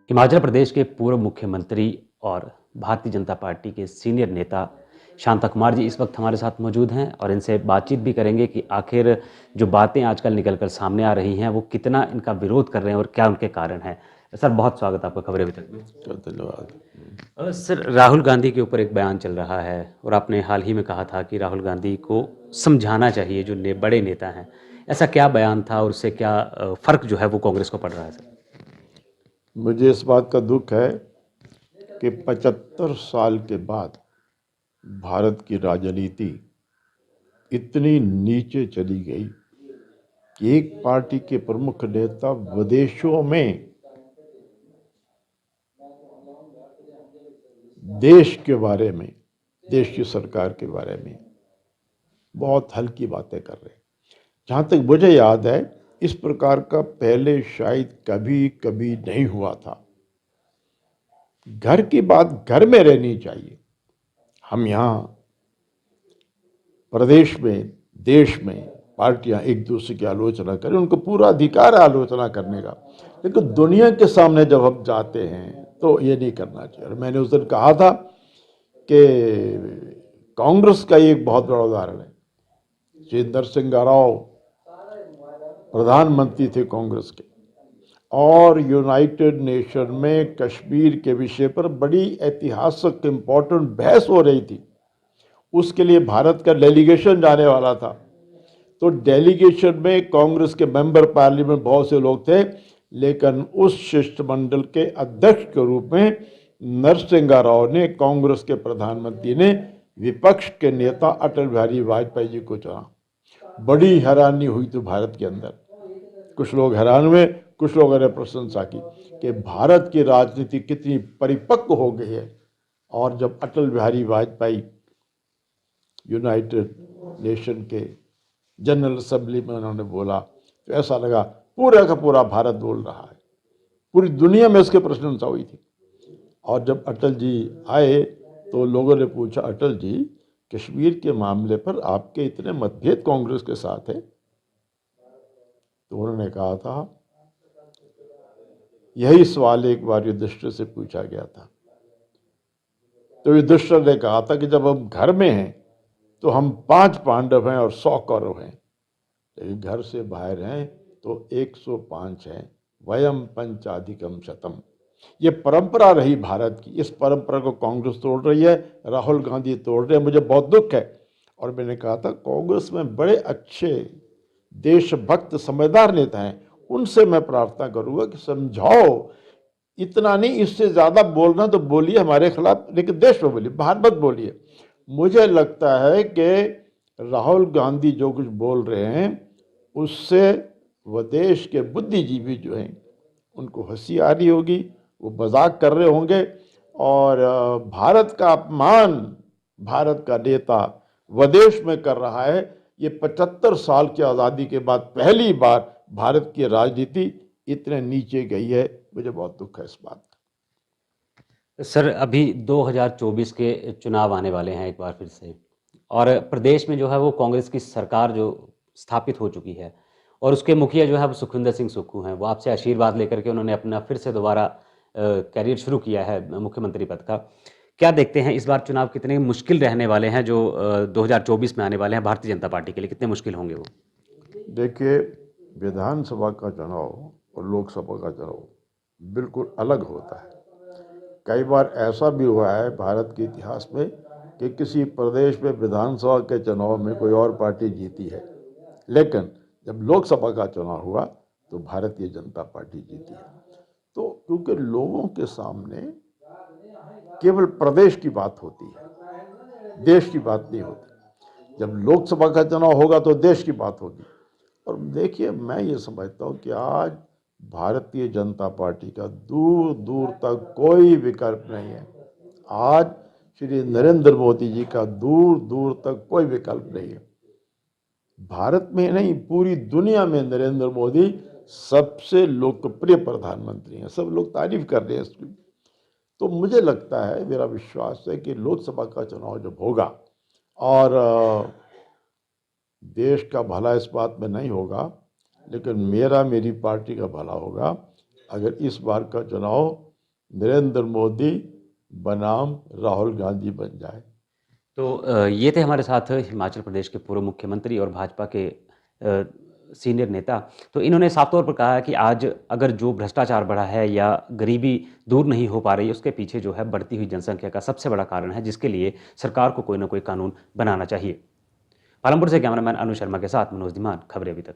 हिमाचल प्रदेश के पूर्व मुख्यमंत्री और भारतीय जनता पार्टी के सीनियर नेता शांता कुमार जी इस वक्त हमारे साथ मौजूद हैं और इनसे बातचीत भी करेंगे कि आखिर जो बातें आजकल निकल कर सामने आ रही हैं वो कितना इनका विरोध कर रहे हैं और क्या उनके कारण हैं। सर, बहुत स्वागत है आपका खबरें अभी तक में। धन्यवाद। सर, राहुल गांधी के ऊपर एक बयान चल रहा है और आपने हाल ही में कहा था कि राहुल गांधी को समझाना चाहिए जो बड़े नेता हैं। ऐसा क्या बयान था और उससे क्या फ़र्क जो है वो कांग्रेस को पड़ रहा है सर? मुझे इस बात का दुख है कि 75 साल के बाद भारत की राजनीति इतनी नीचे चली गई कि एक पार्टी के प्रमुख नेता विदेशों में देश के बारे में, देश की सरकार के बारे में बहुत हल्की बातें कर रहे हैं। जहाँ तक मुझे याद है, इस प्रकार का पहले शायद कभी कभी नहीं हुआ था। घर की बात घर में रहनी चाहिए। हम यहाँ प्रदेश में, देश में पार्टियां एक दूसरे की आलोचना करें, उनको पूरा अधिकार है आलोचना करने का, लेकिन दुनिया के सामने जब हम जाते हैं तो ये नहीं करना चाहिए। और मैंने उस दिन कहा था कि कांग्रेस का एक बहुत बड़ा उदाहरण है। श्री नरसिंह राव प्रधानमंत्री थे कांग्रेस के, और यूनाइटेड नेशन में कश्मीर के विषय पर बड़ी ऐतिहासिक इंपॉर्टेंट बहस हो रही थी। उसके लिए भारत का डेलीगेशन जाने वाला था। तो डेलीगेशन में कांग्रेस के मेंबर पार्लियामेंट बहुत से लोग थे, लेकिन उस शिष्टमंडल के अध्यक्ष के रूप में नरसिंह राव ने, कांग्रेस के प्रधानमंत्री ने, विपक्ष के नेता अटल बिहारी वाजपेयी जी को चुना। बड़ी हैरानी हुई तो भारत के अंदर कुछ लोग हैरान हुए, कुछ लोगों ने प्रशंसा की कि भारत की राजनीति कितनी परिपक्व हो गई है। और जब अटल बिहारी वाजपेयी यूनाइटेड नेशन के जनरल असेंबली में उन्होंने बोला तो ऐसा लगा पूरा का पूरा भारत बोल रहा है, पूरी दुनिया में इसकी प्रशंसा हुई थी। और जब अटल जी आए तो लोगों ने पूछा, अटल जी, कश्मीर के मामले पर आपके इतने मतभेद कांग्रेस के साथ है? तो उन्होंने कहा था, यही सवाल एक बार युधिष्ठिर से पूछा गया था। तो युधिष्ठिर ने कहा था कि जब हम घर में हैं तो हम 5 पांडव हैं और 100 कौरव हैं, लेकिन घर से बाहर हैं तो 105 हैं। वयम पंचाधिकम शतम। ये परंपरा रही भारत की। इस परंपरा को कांग्रेस तोड़ रही है, राहुल गांधी तोड़ रहे हैं। मुझे बहुत दुख है। और मैंने कहा था कांग्रेस में बड़े अच्छे देशभक्त समझदार नेता हैं, उनसे मैं प्रार्थना करूंगा कि समझाओ। इतना नहीं, इससे ज्यादा बोलना तो बोलिए हमारे खिलाफ, लेकिन देश में बोलिए, बाहर मत बोलिए। मुझे लगता है कि राहुल गांधी जो कुछ बोल रहे हैं उससे विदेश के बुद्धिजीवी जो हैं उनको हंसी आ रही होगी, वो मजाक कर रहे होंगे। और भारत का अपमान भारत का नेता विदेश में कर रहा है। ये 75 साल की आज़ादी के बाद पहली बार भारत की राजनीति इतने नीचे गई है। मुझे बहुत दुख है इस बात का। सर, अभी 2024 के चुनाव आने वाले हैं एक बार फिर से, और प्रदेश में जो है वो कांग्रेस की सरकार जो स्थापित हो चुकी है और उसके मुखिया जो है वो सुखविंदर सिंह सुक्खू हैं। वो आपसे आशीर्वाद लेकर के उन्होंने अपना फिर से दोबारा करियर शुरू किया है मुख्यमंत्री पद का। क्या देखते हैं इस बार चुनाव कितने मुश्किल रहने वाले हैं जो 2024 में आने वाले हैं भारतीय जनता पार्टी के लिए, कितने मुश्किल होंगे वो? देखिए, विधानसभा का चुनाव और लोकसभा का चुनाव बिल्कुल अलग होता है। कई बार ऐसा भी हुआ है भारत के इतिहास में कि किसी प्रदेश में विधानसभा के चुनाव में कोई और पार्टी जीती है, लेकिन जब लोकसभा का चुनाव हुआ तो भारतीय जनता पार्टी जीती है। तो क्योंकि लोगों के सामने केवल प्रदेश की बात होती है, देश की बात नहीं होती। जब लोकसभा का चुनाव होगा तो देश की बात होगी। और देखिए, मैं ये समझता हूँ कि आज भारतीय जनता पार्टी का दूर दूर तक कोई विकल्प नहीं है। आज श्री नरेंद्र मोदी जी का दूर दूर तक कोई विकल्प नहीं है। भारत में नहीं, पूरी दुनिया में नरेंद्र मोदी सबसे लोकप्रिय प्रधानमंत्री हैं। सब लोग तारीफ कर रहे हैं इसकी। तो मुझे लगता है, मेरा विश्वास है कि लोकसभा का चुनाव जब होगा और देश का भला इस बात में नहीं होगा, लेकिन मेरी पार्टी का भला होगा अगर इस बार का चुनाव नरेंद्र मोदी बनाम राहुल गांधी बन जाए। तो ये थे हमारे साथ हिमाचल प्रदेश के पूर्व मुख्यमंत्री और भाजपा के सीनियर नेता। तो इन्होंने साफ तौर पर कहा है कि आज अगर जो भ्रष्टाचार बढ़ा है या गरीबी दूर नहीं हो पा रही, उसके पीछे जो है बढ़ती हुई जनसंख्या का सबसे बड़ा कारण है, जिसके लिए सरकार को कोई ना कोई कानून बनाना चाहिए। पालमपुर से कैमरामैन अनु शर्मा के साथ मनोज धीमान, खबरें अभी तक।